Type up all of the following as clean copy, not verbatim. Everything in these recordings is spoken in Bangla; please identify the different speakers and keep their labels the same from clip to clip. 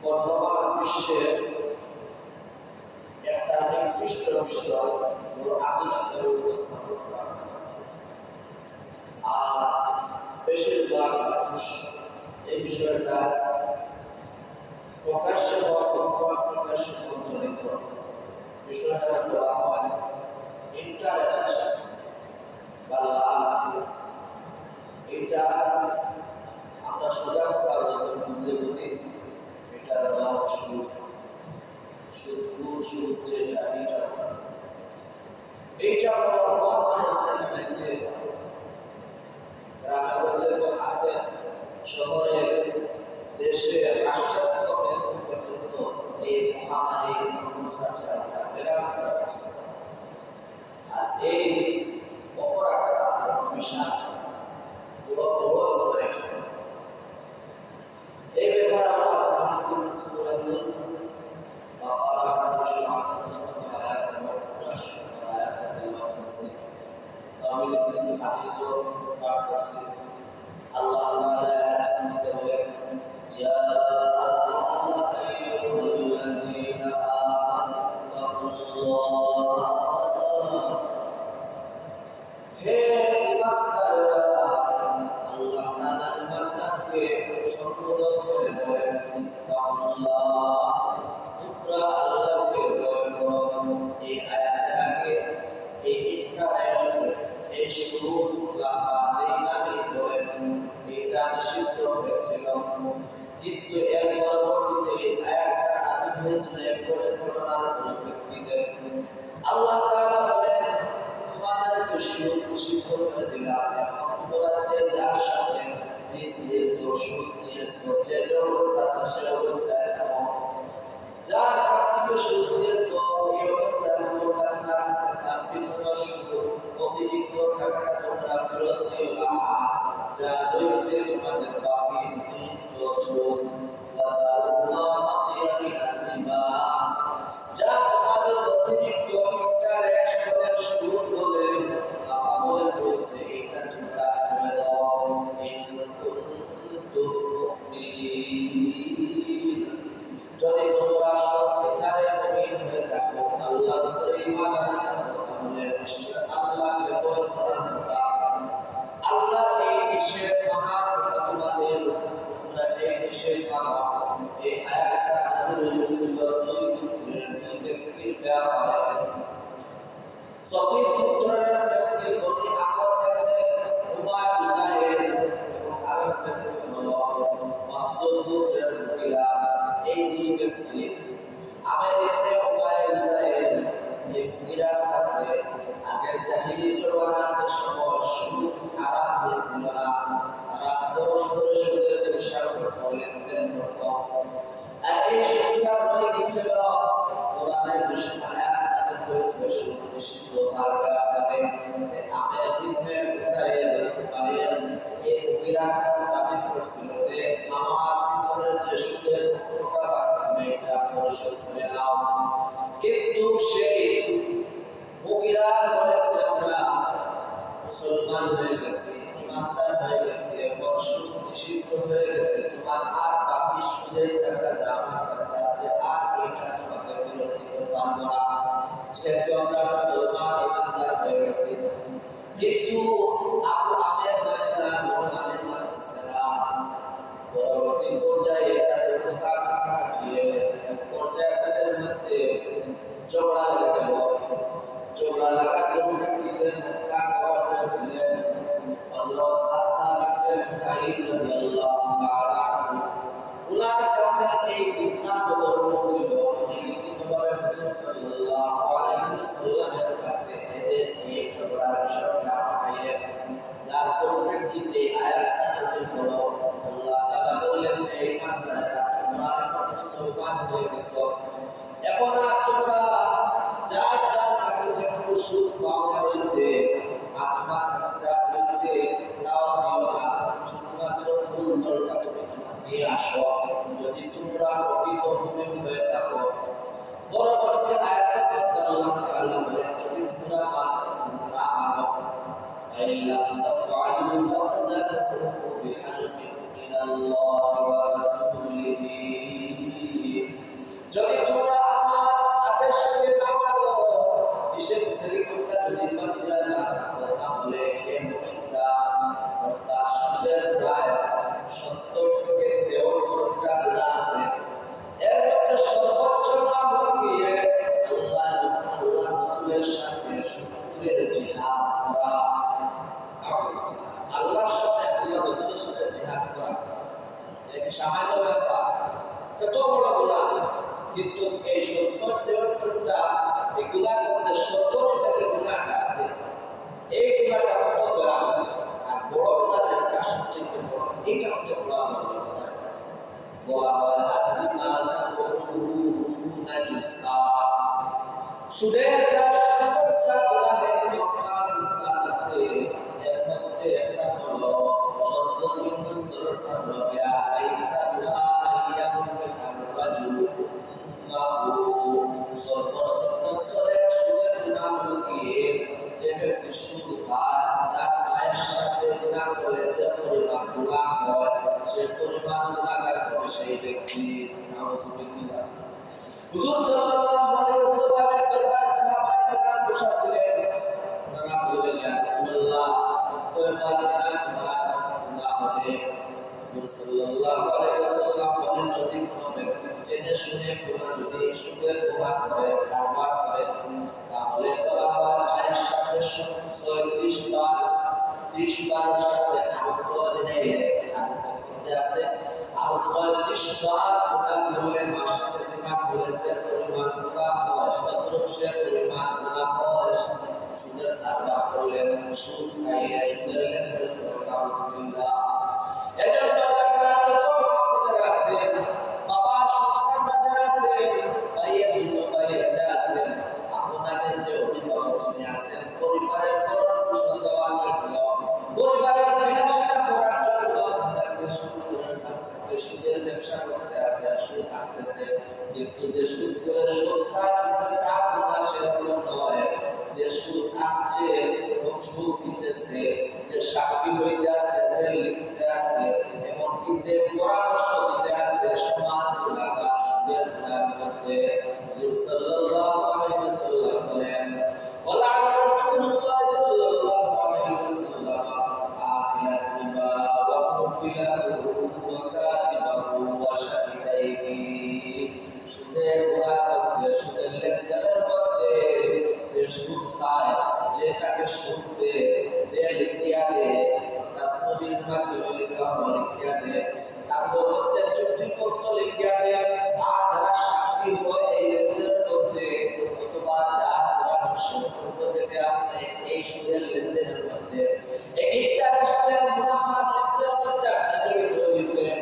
Speaker 1: বর্তমান বিশ্বে নির্দিষ্ট বিষয় বড় আধুনিক করে উপস্থাপন করা হয়। আর বেশিরভাগ মানুষ এই বিষয়টা প্রকাশ্য বা প্রকাশ্য প্রচলিত বিষয়টা বলা হয় ইন্টারেস্ট বা লাভ। এটা আমরা সোজা কথা বুঝতে বুঝি এটা বলা হয় সুদ। সুদ যেটা এইটা বড় মহামারী এখানে হয়েছে। গ্রামে তো আছে, শহরে দেশে রাষ্ট্রায়ত্ত পর্যন্ত এই মহামারী করছে। আর এই অপরাধটা বিশাল বড় এটা। এই ব্যাপারে আল্লাহ তাআলা সূরাতুল বাকারার 258 আয়াত এবং 260 আয়াত তেলাওয়াত করেছি। আমি কিছু হাদিসও পাঠ করছি। আল্লাহ তাআলা আয়াতের মধ্যে বলেন, ইয়া আইয়ুহাল্লাযীনা আমানুত্তাকুল্লাহ, হে ঈমানদাররা, আল্লাহ তাআলা ঈমানদারকে সম্বোধন করে বলেন, তাকুল্লাহ, তোমরা আল্লাহকে ভয় করো। এই আয়াতের আগে এই ইন্টারেস্ট, এই সুদ, লাফা যেই নামে বলেন, এটা নিষিদ্ধ হয়েছিল। কিন্তু এর পরবর্তীতে এই আয়াতটা নাযিল হয়েছিল এক ঘটনার পরিপ্রেক্ষিতে। আল্লাহ তাআলা বলেন, তোমাদেরকে সুদ নিষিদ্ধ করে দিলাম। এখন তোমরা যে যার সাথে ঋণ দিয়েছো, সুদ দিয়েছো, যে অবস্থা আছে সে অবস্থায় থাকো। যার কাছ থেকে সুদ দিয়েছো এই অবস্থায় থাকো, তার কাছে তার পিছনের সুদ অতিরিক্ত টাকাটা তোমরা ফেরত দিও না। যা রয়েছে তোমাদের বাকি অতিরিক্ত সুদ, যা তোমাদের অতিরিক্ত ইন্টারেস্টের সুদ বলে বলে রয়েছে, এটা তোমরা ছেড়ে দাও। যদি তোমরা সত্যিকারে মুমিন হয়ে থাকো, আল্লাহর উপরে ঈমান আনো, তাহলে নিশ্চয় আল্লাহকে ভয় করার কথা, আল্লাহর এই নিষেধ মানার কথা তোমাদের। তোমরা এই নিষেধ মানো। এই আয়াতটা নাযিল হয়েছিল দুই ব্যক্তির ব্যাপারে। সকিফ গোত্রের ব্যক্তি বনি আমর ইবনে উমাইয়া যায়েদ এবং আরেক ব্যক্তি হলো মাসউদ গোত্রের মুগিরা। এই দুই ব্যক্তি আমর ইবনে উমাইয়া যায়েদ এই মুগিরার কাছে আগের জাহিলি জমানার যে সময় সুদ হারাম হয়েছিল না, তারা পরস্পরের সুদের ব্যবসা করত, লেনদেন করত। আর এই সুদটা রয়ে গেছিল কোরআনের যে আয়াত নাযিল হয়েছে সুদ নিষিদ্ধ তার ব্যাপারে। আমর ইবনে যায়েদ এই মুগিরার কাছে দাবি করছিল যে আমার পিছনের যে সুদের টাকা বাকি ছিল এটা পরিশোধ করে নাও। কিন্তু সেই মুগিরা বলে যে আমরা মুসলমান হয়ে গেছি, ইমানদার হয়ে গেছি, এখন সুদ নিষিদ্ধ হয়ে গেছে, তোমার আর বাকি সুদের টাকা যা আমার কাছে আছে আর এটা তোমাকে ফেরত দিতে পারবো না, যেহেতু আমরা মুসলমান ইমানদার হয়ে গেছি। কিন্তু আবু আমের মানে না, বড় আমের মানতেছে না। পরবর্তী পর্যায়ে তাদের কথা কাটিয়ে এক পর্যায়ে তাদের মধ্যে ঝগড়া লেগে গেল। ঝগড়া লাগার পরিপ্রেক্ষিতে কাকা ছিলেন হযরত আত্তাব ইবনে সাঈদ রাদিয়াল্লাহু তাআলা আনহু। উনার কাছে এই ফিতনা খবর ছিল। উনি লিখিতভাবে হুজুর সাল্লাল্লাহু আলাইহি ওয়াসাল্লামের কাছে এদের এই ঝগড়ার বিষয়টা পাঠাইলেন। যার পরিপ্রেক্ষিতে আয়াতটা নাযিল হলো। আল্লাহ তাআলা বললেন, হে ঈমানদারেরা, তোমরা এখন মুসলমান হয়ে গেছো, এখন আর তোমরা যার যার কাছে যেটুকু সুদ পাওয়া রয়েছে, আপনার কাছে যা রয়েছে তাও দিও না, শুধুমাত্র মূলধনটা তুমি তোমার নিয়ে আসো, যদি তোমরা প্রকৃত মুমিন হয়ে থাকো। পরবর্তী আয়াতের মধ্যে আল্লাহ তাআলা বলেন, যদি তোমরা না মানো, আল্লাহ তাফআলু ফাযালু বিহারবিন মিনাল্লাহি ওয়া রাসূলিহি, যদি তোমরা আমার আদেশকে না মানো কিন্তু এই 70-73টা এগুলার মধ্যে 70টা যে গুণাটা আছে, এই গুণাটা কত ভয়াবহ, আর বড় গুণা যেটা সবচেয়ে বড়, এটা কত ভয়াবহ হতে পারে। বলা হয় সুদের প্রায় 70টা গুনাহের স্থান আছে। এর মধ্যে একটা হলো সর্বনিম্ন স্তরটা হলো সর্বনিম্ন স্তরের সুদের গুনাহ হলো গিয়ে যে ব্যক্তি সুদ খায় তার মায়ের সাথে জিনা করে যে পরিমাণ গুনাহ হয় সে পরিমাণ গুনাহগার হবে সেই ব্যক্তি। নাউযুবিল্লাহ। হুজুর সাল্লাল্লাহু আলাইহি ওয়াসাল্লামের দরবারে সাহাবায়ে কেরাম বসা ছিলেন। তারা বললেন, ইয়া রাসূলুল্লাহ, কয়বার জিনা গুনাহ হবে? হুজুর সাল্লাল্লাহু আলাইহি ওয়াসাল্লাম বলেন, যদি কোনো ব্যক্তি জেনে শুনে কোনো যদি সুদের গুনাহ করে, কারবার করে, তাহলে বলা হয় মায়ের সাথে 36 বার, 30 বারের সাথে আরো 6 দিনে হাদিসের মধ্যে আছে আরো 36 বার গুনাহ করলে মার সাথে জিনা করলে যে পরিমাণ গুনাহ হয়, সে পরিমাণ গুনাহ হয় সুদের কারবার করলে, সুদ খাইয়ে সুদের লেনদেন করে। নাউযুবিল্লাহ। এজন্য আপনারা আছেন, বাবা সন্তান যারা আছেন, ভাইয়ের ছোট ভাইয়েরা যারা আছেন, আপনাদের যে অভিভাবক যিনি আছেন, পরিবারের ভরণ পোষণ দেওয়ার জন্য, পরিবারের বিলাসিতা করার জন্য দেখা যাচ্ছে সুদের কাছ থেকে সুদের ব্যবসা করতে আছে, সুদ আনতেছে, কিন্তু যে সুদ করে সুদ খায় সুদের তার গুনাহ সেরকম নয়। যে সুদ আনছে এবং সুদ দিতেছে, যে সাক্ষী হইতে আছে, যে লিখতে আছে, এমনকি যে পরামর্শ দিতে আছে, সমান গুনাহগার সুদের গুনাহের মধ্যে। হুজুর সাল্লাল্লাহু আলাইহি ওয়াসাল্লাম বলেন, ওয়ালা রাসূলুল্লাহ সাল্লাল্লাহু আলাইহি ওয়াসাল্লাম আকিলা রিবা ওয়া মুকিলাহু ওয়া কাতিবাহু ওয়া শাহিদাইহি। সুদের গুনাহের মধ্যে, সুদের লেনদেনের মধ্যে যে সুদ খায়, যে তাকে সুদ দেয়, যে লিখিয়া দেয়, তার নবীর মাধ্যমে লিখিয়া দেয়, কাগজের মধ্যে চুক্তিপত্র লিখিয়া দেয়, আর যারা সাক্ষী হয় এই লেনদেনের মধ্যে, অথবা যার পরামর্শ পূর্ব থেকে আপনি এই সুদের লেনদেনের মধ্যে, এই ইন্টারেস্টের মুনাফার লেনদেনের মধ্যে আপনি জড়িত হয়েছেন,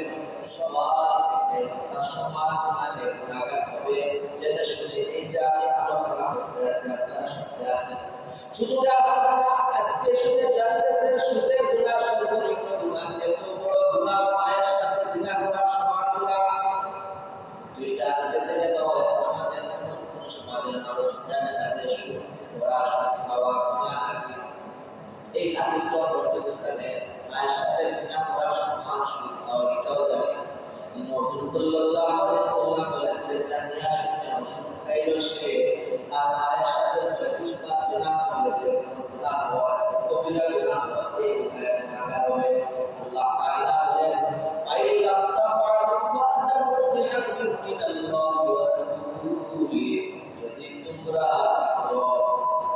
Speaker 1: তার সমান গুনাহের গুনাহগার হবে। জেনে শুনে এই যে আমি আলোচনা করতে আছি, আপনারা শুনতে আছেন, শুধু আপনারা আজকে শুনে জানতেছেন সুদের গুনাহ সর্বনিম্ন গুনাহ, এত বড় গুনাহ, মায়ের সাথে জিনা করার সমান গুনাহ। দুইটা আজকে থেকে নয়, আমাদের কোন সমাজের মানুষ জানে না যে সুদ করা, সুদ খাওয়া গুনাহ নাকি। এই হাদিসটা পর্যন্ত জানে, মায়ের সাথে জিনা করার সমান সুদ খাওয়া, এটাও জানে। রাসূল সাল্লাল্লাহু আলাইহি ওয়াসাল্লাম বলেন যে জানিয়া শুনে সুদ খাইল সে, আর মায়ের সাথে 36 বার জিনা করলে যে গুনাহ হয়, কবিরা গুনাহ হয়, এই গুনাহের গুনাহগার হবে। আল্লাহ তাআলা বলেন, আইয়াম তাফআলু ফাযারু বিহারবিন মিনাল্লাহি ওয়া রাসূলিহি। যদি তোমরা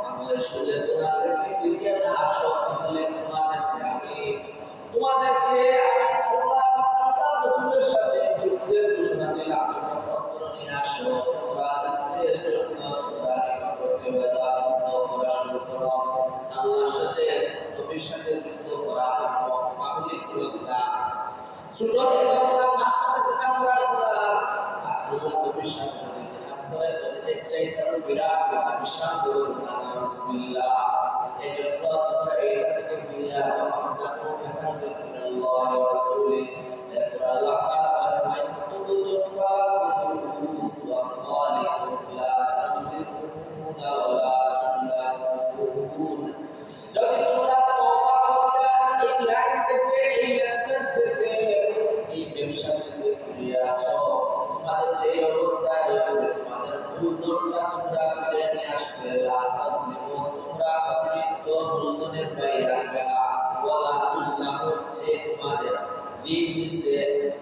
Speaker 1: আমাদের সুদের গুনাহ থেকে ফিরিয়ে না আসো, তাহলে তোমাদেরকে আমি আল্লাহ রাসূলের সাথে যুদ্ধের ঘোষণা দিলাম, তোমরা অস্ত্র নিয়ে আসো, তোমরা যুদ্ধের জন্য তোমরা করতে হয়ে যাও, যুদ্ধ করা শুরু করো। আল্লাহর সাথে, নবীর সাথে যুদ্ধ করা মামুলি কোনো গুনাহ, ছোট গুনাহ, মার সাথে জিনা করার গুনাহ, আর আল্লাহ নবীর সাথে যদি জিহাদ করে তাহলে এর চাইতে আরো বিরাট গুনাহ, বিশাল বড় গুনাহ। নাউযুবিল্লাহ। এজন্য তোমরা এইটা থেকে ফিরে আসো, আমাজানু বিহারবিন মিনাল্লাহি ওয়া রাসূলিহি। এরপর আল্লাহ তাআলা বলেন, যদি তোমরা তওবা করে এই লাইন থেকে, এই লেনদেন থেকে, এই ব্যবসা থেকে ফিরে আসো, তোমাদের যে অবস্থায় রয়েছে, তোমাদের মূলধনটা তোমরা ফিরে নিয়ে আসবে। তোমরা অতিরিক্ত মূলধনের বাইরে আসবে না। ওয়ালা তুজলামু, যে তোমাদের ঋণ নিচ্ছে,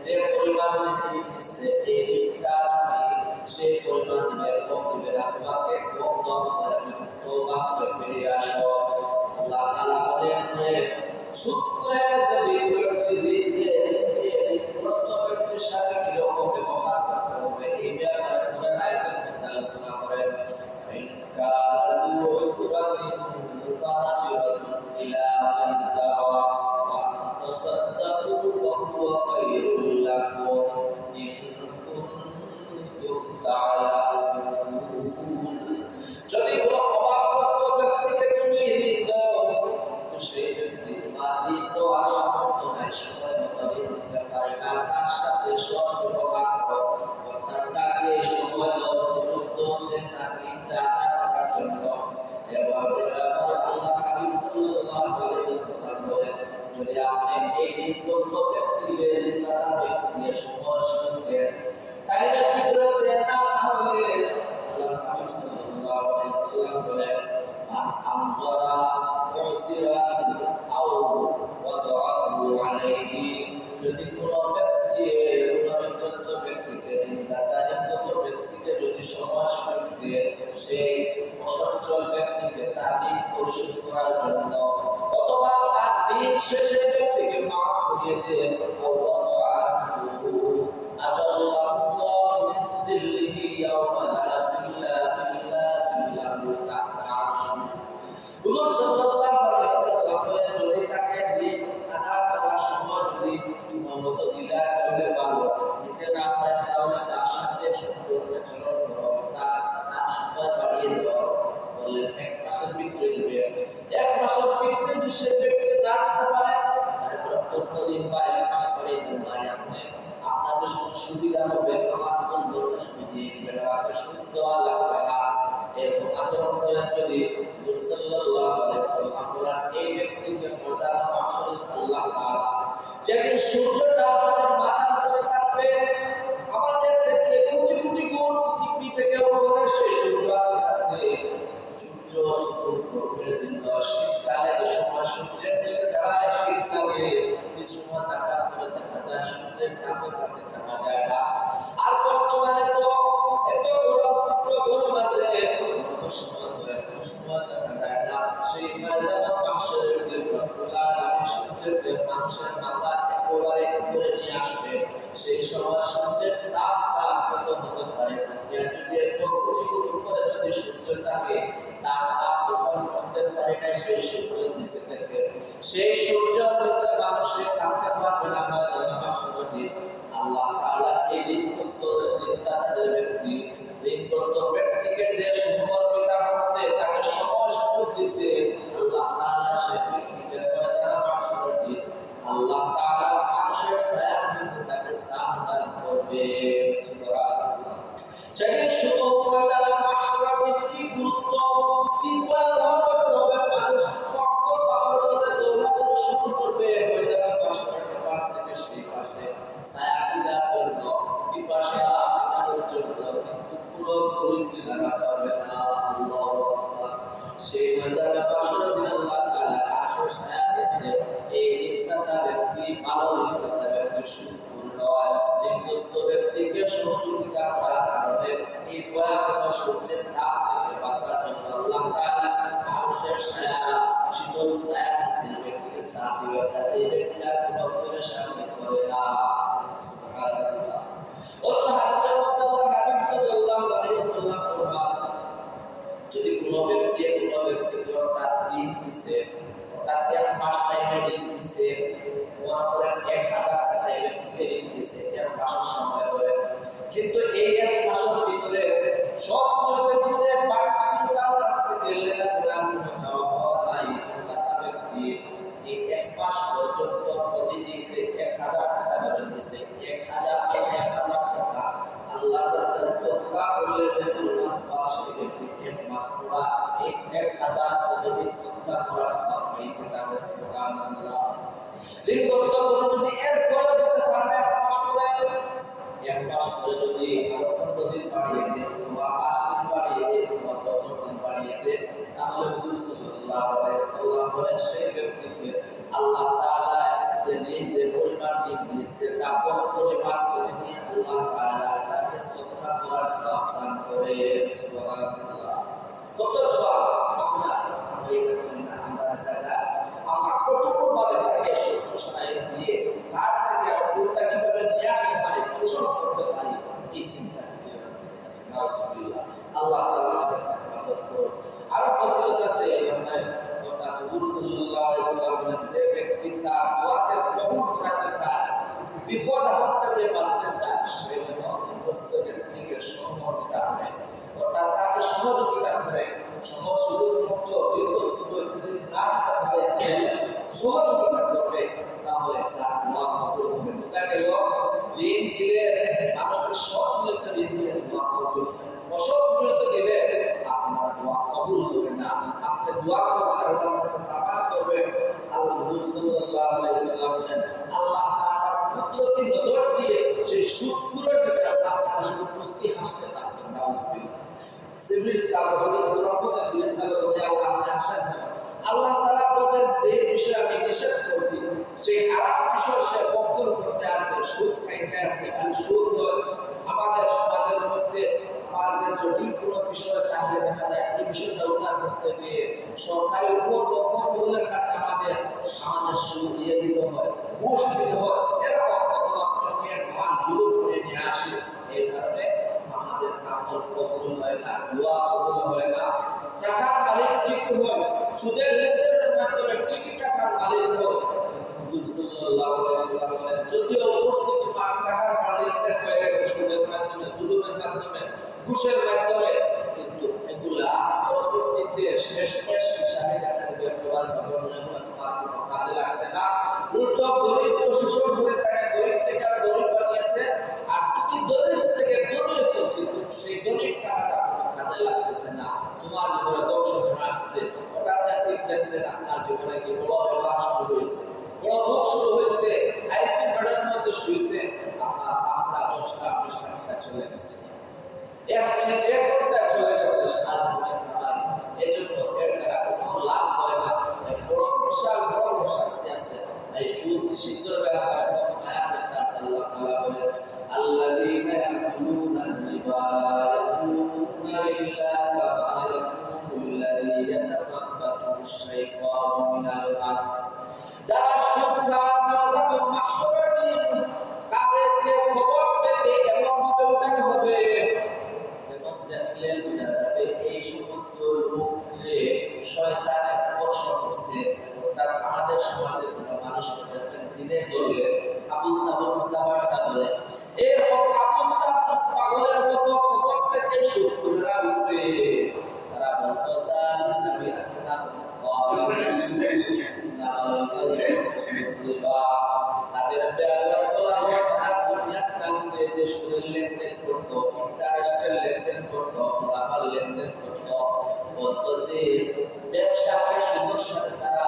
Speaker 1: যে পরিমাণ ঋণ নিচ্ছে, এই ঋণটা তুমি সেই পরিমাণ দিবে, কম দিবে না, তোমাকে কম দাম করে যদি তওবা করে ফিরে আসো। আল্লাহ তাআলা বলেন যে সুদ করে যদি ঋণগ্রস্ত ব্যক্তির সাথে কিরকম ব্যবহার করতে হবে, এই ব্যাপারে যদি কোনো অভাবগ্রস্ত ব্যক্তিকে তুমি ঋণ দাও, কিন্তু সেই ব্যক্তি তোমার ঋণ দেওয়ার সামর্থ্য নাই, সময় মতো ঋণ দিতে পারে না, তার সাথে সদ্ব্যবহার করো, অর্থাৎ তাকে সময় দাও, সুযোগ দাও, সে তার ঋণটা আদায় করার জন্য। এভাবে আল্লাহ হাবিব সাল্লাল্লাহু আলাইহি ওয়াসাল্লাম বলেন, যদি আপনি এই ঋণগ্রস্ত ব্যক্তিকে ঋণদাতা ব্যক্তিকে সময় সুযোগ দেন, টাইমের ভিতরে দেন না, তাহলে আল্লাহ হাবিব সাল্লাল্লাহু আলাইহি ওয়াসাল্লাম বলেন, আনজারা মুসিরান আও ওয়াদাআহু আলাইহি, যদি কোনো ব্যক্তি ঋণগ্রস্ত ব্যক্তিকে ঋণগত ব্যক্তিকে যদি সময় সুযোগ দেয়, সেই অসচ্ছল ব্যক্তিকে তার ঋণ পরিশোধ করার জন্য, অথবা তার ঋণ শেষে ব্যক্তিকে মাফ করিয়ে দেন, আযাল্লাহুল্লাহু মিন জিল্লিহি ইয়াওমা লা জিল্লা ইল্লা জিল্লাহু তা'আলা আরশিহি। হুজুর সাল্লাল্লাহু আলাইহি ওয়াসাল্লাম বলেন, যদি তাকে ঋণ আদায় করার সময় যদি সময়মতো দিলে তাহলে ভালো, দিতে না পারেন তাহলে তার সাথে সুন্দর আচরণ করো, তার সময় বাড়িয়ে দেওয়া। বললেন 1 মাসের ভিতরে দিবে, 1 মাসের ভিতরে যদি সে ব্যক্তি না দিতে পারে, তারপরে 15 দিন বা 1 মাস পরে দিন ভাই আপনি আপনাদের সুবিধা হবে, আমার বন্ধুরা শুনে দিয়ে দিবেন, আমাকে সুদ দেওয়া লাগবে না। এরকম আচরণ করেন যদি, হুজুর সাল্লাল্লাহু আলাইহি ওয়াসাল্লাম বলেন, এই ব্যক্তিকে ময়দানে মাহশরে আল্লাহ তাআলা যেদিন সূর্যটা আমাদের মাথার উপরে থাকবে, আমাদের থেকে কোটি কোটি গুণ পৃথিবী থেকে উপরে সেই সূর্য আছে, সূর্য শুক্র দিন শীতকালে যে সময় সূর্যের নিচে দাঁড়ায় শীত লাগে, এই সময় দেখার পরে দেখা যায় সূর্যের তাপের কাছে থাকা যায় না। আর বর্তমানে তো এত গরম, তীব্র গরম আছে, গরমের সময় তো এত সময় দেখা যায় না। সেই ময়দানে মাহশরের দিন রব্বুল আলামিন সূর্যকে মানুষের মাথা একেবারে উপরে নিয়ে আসবে। সেই সময় সূর্যের তাপটা কত হতে পারে, যদি এত কোটি কোটি উপরে যদি সূর্যটাকে তার তাপ গ্রহণ করতে পারে না, সেই সূর্যের নিচে থেকে, সেই সূর্যের নিচে মানুষে থাকতে পারবে না ময়দানে মাহশরের দিন। আল্লাহ তাআলা এই ঋণগ্রস্ত ঋণদাতা যে ব্যক্তি, ঋণগ্রস্ত ব্যক্তিকে যে সুমর্মিতা করছে, তাকে সময় সুযোগ দিছে, আল্লাহ তাআলা সেই ব্যক্তিকে ময়দানে মাহশরের দিন আল্লাহ তাআলা আরশের ছায়ার নিচে তাকে স্থান দান করবে। সুবহানাল্লাহ। সেদিন শুধু ময়দানে মাহশরের দিন কি গুরুত্ব, কি পয়গম্বর হবে, মানুষ কত পাওয়ার মধ্যে দৌড়াদৌড়ি শুরু করবে ময়দানে মাহশরের পাশ থেকে সেই পাশে ছায়া খোঁজার জন্য, পিপাসা মেটানোর জন্য, কিন্তু পুরো পরিধি লাগাতে হবে না। আল্লাহু আকবার। সেই ময়দানে মাহশরের দিন আল্লাহ তাআলা আরশের ছায়া দিয়েছে, এই ঋণদাতা ব্যক্তি, ভালো ঋণদাতা ব্যক্তি, সুদখোর নয়, ঋণগ্রস্ত ব্যক্তিকে সহযোগিতা করার কারণে এই ভয়াবহ সূর্যের তাপ থেকে বাঁচার জন্য আল্লাহ তাআলা আরশের ছায়া, শীতল ছায়া নিচে ব্যক্তিকে স্থান দিবে, যাতে এই ব্যক্তি আর কোনো পেরেশানি করে না। সুবহানাল্লাহ। অন্য হাদিসের মধ্যে আল্লাহ হাবিব সাল্লাল্লাহু আলাইহি ওয়াসাল্লাম ফরমান, যদি কোনো ব্যক্তিকে অর্থাৎ ঋণ দিছে, অর্থাৎ 1 মাস টাইমে ঋণ দিছে, মনে করেন 1000 টাকা এই ব্যক্তিকে ঋণ দিছে 1 মাসের সময় ধরে, কিন্তু এই 1 মাসের ভিতরে সব মূলত দিছে, বাড়তি তার কাছ থেকে লেনদেন কোনো চাওয়া পাওয়া নাই, দাতা ব্যক্তি এই 1 মাস পর্যন্ত প্রতিদিন যে 1000 টাকা ধরে দিছে, 1000 টাকা আল্লাহর রাস্তায় সদকা করলে যে পরিমাণ সওয়াব, সেই ব্যক্তি 1 মাস পুরা এই 1000 প্রতিদিন সদকা করার সওয়াব পেতে পারে। সুবহানাল্লাহ। ঋণগ্রস্ত ব্যক্তি যদি এর পরে দিতে পারে না, 1 মাস পরে, 1 মাস পরে যদি আরো 15 দিন বাড়িয়ে দেয়, অথবা 5 দিন বাড়িয়ে দেয়, অথবা 10 দিন বাড়িয়ে দেয়, তাহলে হুজুর সাল্লাল্লাহু আলাইহি ওয়াসাল্লাম বলেন, সেই ব্যক্তিকে আল্লাহ তাআলা যে পরিমাণ ঋণ দিয়েছে, তারপর পরিমাণ প্রতিদিন আল্লাহ তাআলা তাকে সদকা করার সওয়াব দান করে। সুবহানাল্লাহ। কত সওয়াব! আমরা এটা করি না, আমরা দেখা যায় আমরা কতটুকু ভাবে তাকে শোষণায় দিয়ে তার থেকে উল্টা কিভাবে নিয়ে আসতে পারি, শোষণ করতে পারি, এই চিন্তা করতে থাকি। নাউজুবিল্লাহ। আল্লাহ তাআলা আমাদের হেফাজত করুন। আরো ফজিলত আছে আমাদের কথা, হুজুর সাল্লাল্লাহু আলাইহি ওয়াসাল্লাম বলেন, যে ব্যক্তি তার দোয়াকে কবুল করাতে চায়, বিপদ আপদ থেকে বাঁচতে চায়, সে যেন ঋণগ্রস্ত ব্যক্তিকে সহমর্মিতা করে, অর্থাৎ তাকে সহযোগিতা করে, সুযোগ মুক্ত বিবস্তুত না দিতে পারে সহযোগিতা করবে, তাহলে তার দোয়া কবুল হবে। বুঝা গেল? ঋণ দিলে মানুষকে সৎ নিয়তে ঋণ দিলে দোয়া কবুল হয়, অসৎ নিয়তে দিলে আপনার দোয়া কবুল হবে না। আপনি দোয়া করবেন, আল্লাহর কাছে তাওয়াজ করবেন। আল্লাহ রাসূল সাল্লাল্লাহু আলাইহি ওয়াসাল্লাম বলেন, আল্লাহ তাআলা কুদরতি নজর দিয়ে সেই সুদখোরের দিকে আল্লাহ তাআলা শুধু মুস্কি হাসতে থাকছেন। নাউজুবিল্লাহ। সিভিস্তা বহিস্তা রহমতের ফেরেশতা বলে আল্লাহ আপনি হাসেন না। আল্লাহ তাআলা বলেন, যে বিষয় আমি নিষেধ করছি সেই হারাম বিষয় সে বক্ষণ করতে আছে, সুদ খাইতে আছে। আর সুদ নয়, আমাদের সমাজের মধ্যে আমাদের জটিল কোনো বিষয় তাহলে দেখা যায় এই বিষয়টা উদ্ধার করতে গিয়ে সরকারি উপর মহলের কাছে আমাদের সুদ দিয়ে দিতে হয়, ঘুষ দিতে হয়, এরকম অথবা মাল জুলুম করে নিয়ে আসে। এই কারণে আমাদের আমল কবুল হয় না, দোয়া কবুল হয় না। টাকার মালিক ঠিকই হয়, সুদের লেনদেনের মাধ্যমে ঠিকই টাকার মালিক হয়। হুজুর সাল্লাল্লাহু আলাইহি ওয়াসাল্লাম বলেন, যদিও উপস্থিত টাকার মালিকদের হয়ে গেছে সুদের মাধ্যমে, জুলুমের মাধ্যমে, ঘুষের মাধ্যমে, কিন্তু এগুলা পরবর্তীতে শেষমেশ হিসাবে দেখা যাবে এগুলা তোমার কোনো কাজে লাগছে না। উল্টো গরিব শোষণ করে তাকে গরিব থেকে আর গরিব বানিয়েছে, আর তুমি দরিদ্র থেকে দরিয়েছো, কিন্তু সেই দরিদ্র টাকাটা কোনো কাজে লাগতেছে না। তোমার জীবনে দর্শন আসছে, ওটা ঠিক দেখছে না, আপনার জীবনে কি বড় ব্যবহার শুরু হয়েছে, বড় রোগ শুরু হয়েছে, আইসি বেডের মধ্যে শুয়েছে, আপনার 5টা 10টা 20টা টাকা চলে গেছে, 1 মিনিট 1 ঘন্টা চলে গেছে সারা জীবনের খাবার। এই জন্য এর দ্বারা কোনো লাভ হয় না। বড় বিশাল বড় শাস্তি আছে। এই সুদ নিষিদ্ধের ব্যাপারে প্রথম আয়াত একটা আছে, আল্লাহ তাআলা বলেন, আল্লাযীনা ইয়াকুলুনা রিবা ইয়াকুলুনা ইল্লা কামা ইয়াকুলুল্লাযী ইয়াতাফাক্কারু শাইতানু মিনাল মাস। যারা সুদ খায় ময়দানে মাহশরের দিন তাদেরকে খবর পেতে এমন ভাবে উঠানো হবে যেমন দেখলে বোঝা যাবে এই সমস্ত লোককে শয়তান স্পর্শ করছে। অর্থাৎ আমাদের সমাজের কোনো মানুষকে দেখবেন জিনে ধরলে আবুল তাবুল কথাবার্তা বলে, এরকম আবুল তাবুল পাগলের মতো খবর পেতে সুদখোরেরা উঠবে। তারা বলতো জালিনা বিহান্না তাদের ব্যবহার বলা হয়, তারা দুনিয়ার নামে যে সুদের লেনদেন করতো, ইন্টারেস্টের লেনদেন করতো, মুনাফার লেনদেন করতো, বলতো যে ব্যবসাকে সুদের সাথে তারা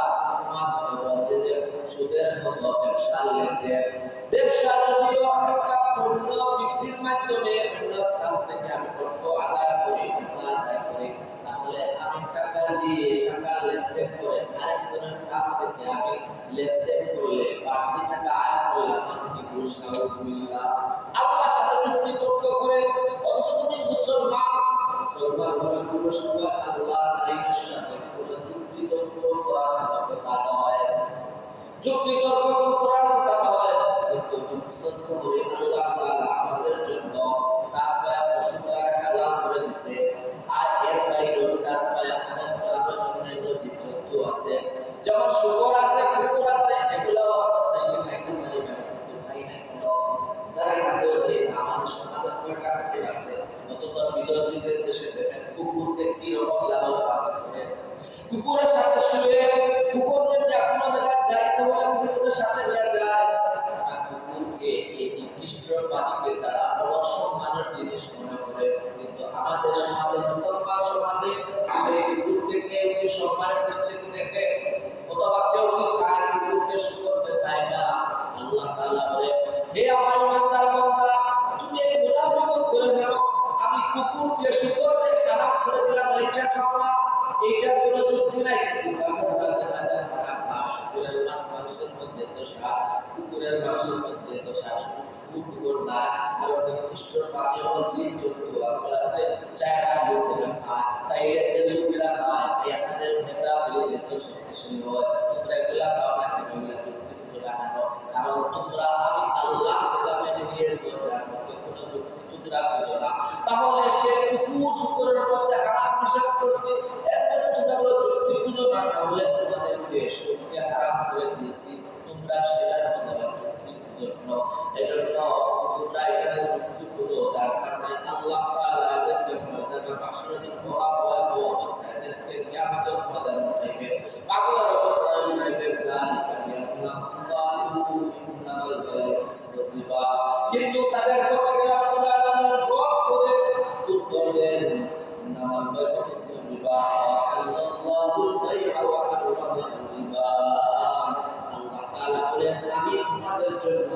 Speaker 1: বলতে যে সুদের মতো ব্যবসার লেনদেন। ব্যবসা যদিও একটা পণ্য বিক্রির মাধ্যমে অন্যের কাছ থেকে আমি পণ্য আদায় করি, টাকা আদায় করি, তাহলে আমি টাকা দিয়ে টাকা লেনদেন করে আরেকজনের কাছ থেকে আমি লেনদেন করলে বাড়তি টাকা আয় করলে আমার কি দোষ? নাউজুবিল্লাহ। আল্লাহর সাথে যুক্তি তর্ক করে অথচ যদি মুসলমান হয়ে কোনো সময় আল্লাহর আইনের সাথে কোনো যুক্তি তর্ক করার কথা নয়, যুক্তি তর্ক করার কথা নয়, কিন্তু যুক্তি তর্ক করে আল্লাহ তাআলা আমাদের জন্য 4 পায়া পশু হালাল করে দিয়েছে, আর এর বাইরেও 4 পায়া আরো জন্য জীবজন্তু আছে, যেমন শুকর আছে, কুকুর আছে, এগুলাও আমরা চাইলে খাইতে পারি না, কিন্তু খাই না কেন? তারা কাছে আমাদের সমাজের কয়টা কুকুর আছে, অথচ বিদেশিদের দেশে দেখেন কুকুরকে কি রকম লালন পালন করে, কুকুরের সাথে শুয়ে কুকুরের কোনো জায়গায় যাইতে হলে কুকুরের সাথে নিয়ে যায়। তারা কুকুরকে এই নিকৃষ্ট প্রাণীকে তারা বড় সম্মানের জিনিস মনে করে, কিন্তু আমাদের সমাজে, মুসলমান সমাজে সেই কুকুরকে কেউ কি সম্মানের দৃষ্টিতে দেখে, অথবা কেউ কি খায় কুকুরকে? শুকরকে খায় না। আল্লাহ তাআলা বলে, হে আমার ইমানদার বান্দা, তুমি এই মুনাফিকত করে ফেলো, আমি কুকুরকে শুকরকে হারাম করে দিলাম, এটা খাও না, এইটার কোনো যুক্তি নাই। কিন্তু দেখা যায় তারা শুকুরের মানুষের মধ্যে দোষা, কুকুরের মানুষের মধ্যে দোষা, কুকুর না, আরো নির্দিষ্ট প্রাণী এবং জীব জন্তু আছে, চায়না লোকেরা খায়, থাইল্যান্ডের লোকেরা খায়, তাদের নেতা বিরোধী তো শক্তিশালী হয়। তোমরা এগুলা খাও না কেন? এগুলা যুক্তি খুঁজে রাখানো, কারণ তোমরা আমি আল্লাহ মেনে নিয়েছো, যার মধ্যে কোনো যুক্তি তোমরা বুঝো না। তাহলে সে কুকুর শুকুরের মধ্যে হারাম নিষেধ করছে, এর মধ্যে তোমরা কোনো যুক্তি বুঝো না, তাহলে তোমাদেরকে সুদকে হারাম করে দিয়েছি, তোমরা সেটার মধ্যে যুক্তি বুঝো না। এজন্য তোমরা এখানে যুক্ত করো, যার কারণে আল্লাহ তাআলা এদেরকে ময়দানে মাশরে দিন ভয়াবহ অবস্থায় এদেরকে কিয়ামতের ময়দানে উঠাইবে, পাগলের অবস্থায় উঠাইবে। যালিকা বিআন্নাহুম ক্বালু ইন্নামাল বাই'উ মিসলুর রিবা। কিন্তু তাদের কথাকে রব্বুল আলামিন জবাব করে উত্তর দেন, ইন্নামাল বাই'উ মিসলুর রিবা আহাল্লাল্লাহুল বাই'a ওয়া হারামার রিবা। আল্লাহ তাআলা বলেন, আমি তোমাদের জন্য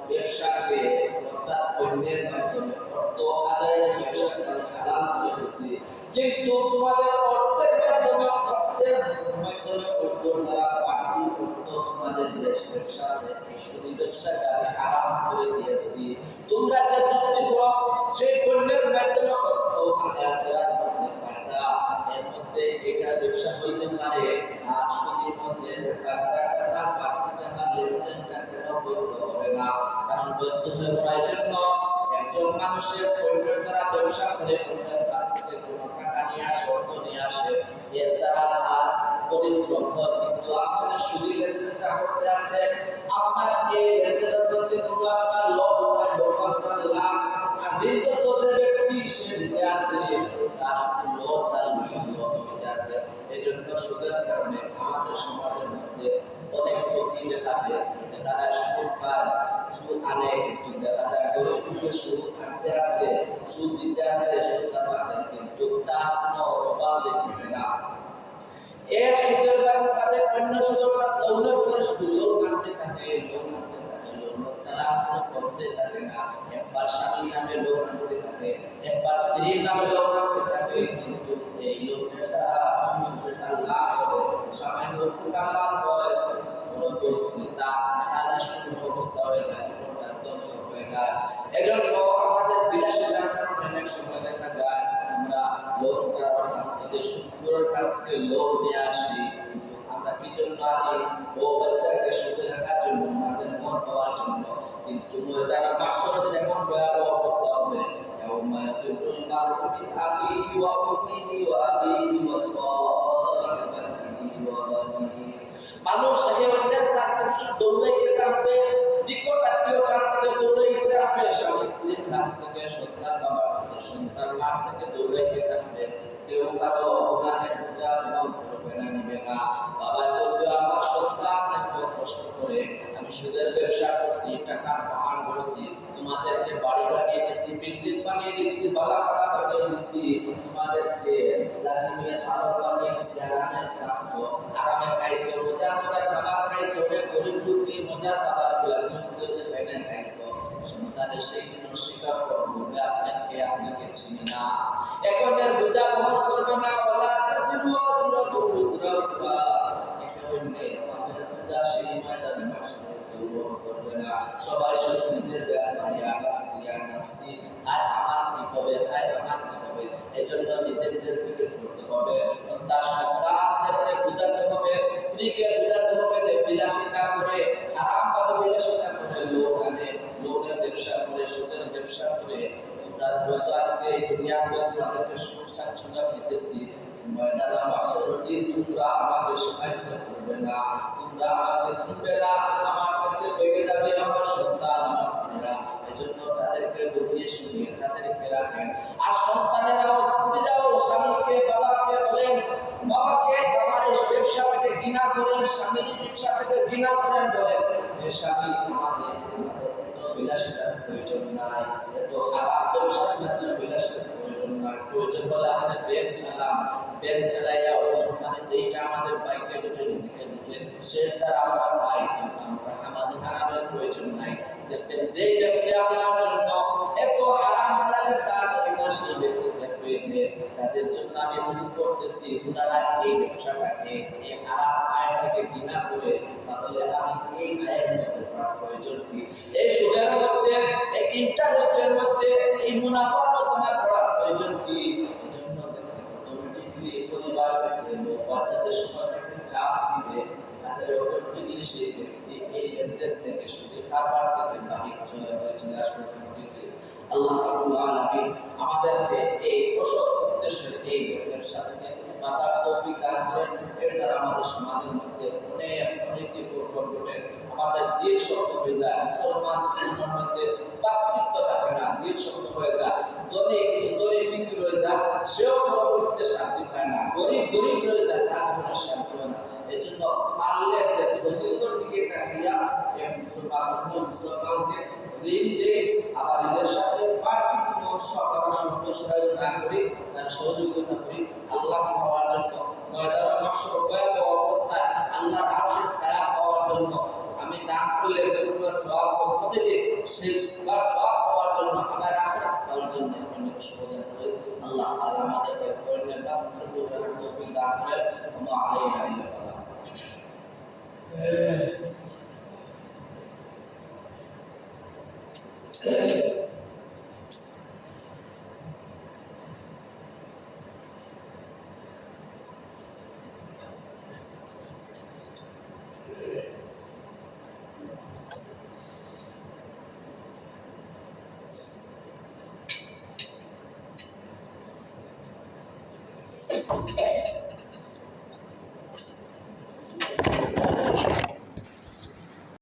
Speaker 1: ব্যবসাকে অর্থাৎ অন্যের মাধ্যমে অর্থ আদায়ের ব্যবসাকে আমি হালাল করে দিয়েছি, কিন্তু তোমাদের অর্থের মাধ্যমে অর্থ দ্বারা বাড়তি অর্থ তোমাদের যে ব্যবসা আছে এই সুদী ব্যবসাকে আমি হারাম করে দিয়েছি। তোমরা যে যুক্তি করো সেই পণ্যের মাধ্যমে অর্থ আদায় করার মধ্যে বাধা, এর মধ্যে এটা ব্যবসা হইতে পারে, আর সুদীর মধ্যে টাকার বাড়তি টাকা লেনদেনটাকে বৈধ হবে না। কারণ বৈধ হয়ে পড়ার জন্য একজন মানুষের পণ্যের দ্বারা ব্যবসা করে পণ্যের কাছ থেকে কোনো টাকা নিয়ে আসে, অর্থ নিয়ে আসে, এর দ্বারা তার পরিশ্রম হয়। কিন্তু আপনাদের সুদী লেনদেনটা করতে আছে, আপনার এই লেনদেনের মধ্যে কোনো আপনার লস হয়, আপনার লাভ, আর ঋণগ্রস্ত যে ব্যক্তি সে দিতে আসে তার শুধু লস আর লস হইতে আছে। এই জন্য সুদের কারণে আমাদের সমাজের মধ্যে অনেক ক্ষতি দেখা যায়। সুদ পায়, সুদ আনে, কিন্তু দেখা যায় গরিবকে সুদ আনতে আনতে সুদ দিতে আসে, সুদটা পায়, কিন্তু তার কোনো অভাব যেতেছে না। এক সুদের ব্যাংক তাদের অন্য সুদের লোনের উপরে শুধু লোন আনতে থাকে, লোন চালান কোনো করতে থাকে না। একবার স্বামীর নামে লোন আনতে থাকে, একবার স্ত্রীর নামে লোন আনতে থাকে, কিন্তু এই লোনের দ্বারা যেটা লাভ হবে সামান্য টাকা লাভ হয়, কোনো বর্তমানে দেখা যায় শূন্য অবস্থা হয়ে যায়, জীবনটা ধ্বংস হয়ে যায়। এজন্য আমাদের বিলাসিতার কারণে অনেক সময় দেখা যায় আমরা লোন করার কাছ থেকে, সুদের কাছ থেকে লোন নিয়ে আসি, কিন্তু আমরা কি জন্য আনি? ও বাচ্চাকে সুখে রাখার জন্য, তাদের মন পাওয়ার জন্য। কিন্তু ময়দানে মাশরে দিন এমন ভয়াবহ অবস্থা হবে, ইয়াউমা ইয়াফিরুল মার'উ মিন আখিহি ওয়া উম্মিহি ওয়া আবিহি ওয়া সাহিবাতিহি ওয়া বানিহি। মানুষ অন্যের কাছ থেকে দৌড়াইতে থাকবে, নিকট আত্মীয়র কাছ থেকে দৌড়াইতে থাকবে, স্বামী স্ত্রীর কাছ থেকে, সন্তান বাবার থেকে, সন্তান মার থেকে দৌড়াইতে থাকবে। কেউ কারো গুনাহের বোঝা বহন করবে না, নিবে না। বাবা বলবে, আমার সন্তান এত কষ্ট করে আমি সুদের ব্যবসা করছি, টাকার পাহাড় করছি, তোমাদেরকে বাড়ি বানিয়ে দিয়েছি, বিল্ডিং বানিয়ে দিয়েছি, বালাখানা বানিয়ে দিয়েছি, তোমাদেরকে জাজিমিয়ে ভালো বানিয়ে দিয়েছি, আরামে রাখছো, আরামে খাইছো, মজার খাবার খাইছো, অনেক গরিব লোককে মজার খাবার গুলা চুকিয়ে দেবে খাইছো। সন্তানের সেই দিন স্বীকার করবে, আপনাকে আপনাকে চিনি না, এখন এর বোঝা বহন করবে না। ওয়ালা তাসিরু ওয়াজিরাতু উযরা উখরা, এখন পাপের বোঝা সেই ময়দানে মাশরে বহন করবে না। সবাই শুধু নিজের ব্যাপারে নাফসি, আর আমার কি হবে, আর আমার কি হবে। এজন্য নিজের ফিকির করতে হবে, তার সন্তানদেরকে বোঝাতে হবে, স্ত্রীকে বোঝাতে হবে যে বিলাসিতা করে, হারামভাবে বিলাসিতা করে, লোন আনে, লোনের ব্যবসা করে, সুদের ব্যবসা করে তোমরা হয়তো আজকে এই দুনিয়াতে তোমাদেরকে সুখ স্বাচ্ছন্দ্য দিতেছি, ময়দানে মাশরের দিন তোমরা আমাকে সাহায্য করবে না, তোমরা আমাকে শুনবে না, আমার থেকে বেগে যাবে আমার সন্তান, আমার স্ত্রীরা। এজন্য তাদেরকে বুঝিয়ে শুনিয়ে তাদেরকে রাখেন। আর সন্তানেরাও, স্ত্রীরাও স্বামীকে, বাবাকে বলেন, বাবার এই ব্যবসাটাকে ঘৃণা করেন, স্বামীর ব্যবসাটাকে ঘৃণা করেন, বলেন যে স্বামী আমাদের এত বিলাসিতার প্রয়োজন নাই, এত হারাম ব্যবসার মাধ্যমে বিলাসিতার প্রয়োজন নাই। প্রয়োজন বলে আমাদের ব্যাংক চালাইয়া ওখানে যেইটা আমাদের বাইকে জুটে, রিজিকে জুটে, সেটা আমরা পাই, কিন্তু আমরা আমাদের হারামের প্রয়োজন নাই। দেখবেন যেই ব্যক্তি আপনার জন্য এত হারাম হালালের তাড়াতাড়ি না, সেই ব্যক্তি দেখবে যে তাদের জন্য আমি এতটুকু করতেছি, ওনারা এই ব্যবসাটাকে, এই হারাম আয়টাকে ঘৃণা করে, তাহলে আমি এই আয়ের মধ্যে প্রয়োজন কি? এই সুদের মধ্যে, এই ইন্টারেস্টের মধ্যে, এই মুনাফার মধ্যে আমার পড়ার প্রয়োজন কি? এই জন্য দেখবেন অটোমেটিকলি পরিবার থেকে, বাচ্চাদের সময় থেকে চাপ দিবে, তাদের অটোমেটিকলি সেই ব্যক্তি এই লেনদেন থেকে, সুদের কারবার থেকে বাহির চলে আসবে। আল্লাহ রাব্বুল আলামিন আমাদেরকে এই অসৎ উদ্দেশ্যের এই ব্যবসা থেকে বাঁচার তৌফিক দান করেন। এর দ্বারা আমাদের সমাজের মধ্যে অনেক অনৈতিক ঘটে। আমাদের দিল শক্ত হয়ে যায়, মুসলমানের মধ্যে ভাতৃত্ব থাকে না, দিল শক্ত হয়ে যায়, ধনী ঠিক রয়ে যায়, সেও পরবর্তীতে শান্তি পায় না, গরিব রয়ে যায়, তার জীবনে শান্তি হয় না। এই জন্য পারলে যে ফজিলতের দিকে তাকিয়া মুসলমানকে ঋণ দিয়ে আবার নিজের সাথে বাড়তি কোনো সন্তোষ না করি, তার সহযোগিতা করি আল্লাহকে পাওয়ার জন্য, ময়দানে মাহশর ভয়াবহ অবস্থায় আল্লাহর আরশের ছায়া পাওয়ার জন্য। আমি দান করলে বিভিন্ন সওয়াব প্রতিদিন সেই সওয়াব পাওয়ার জন্য, আমার আখিরাত পাওয়ার জন্য আমি সহযোগিতা করি। আল্লাহ তাআলা আমাদেরকে করলেন বা তৌফিক দান করেন। ওয়া আলাইনা ইল্লা বাল্লাহ।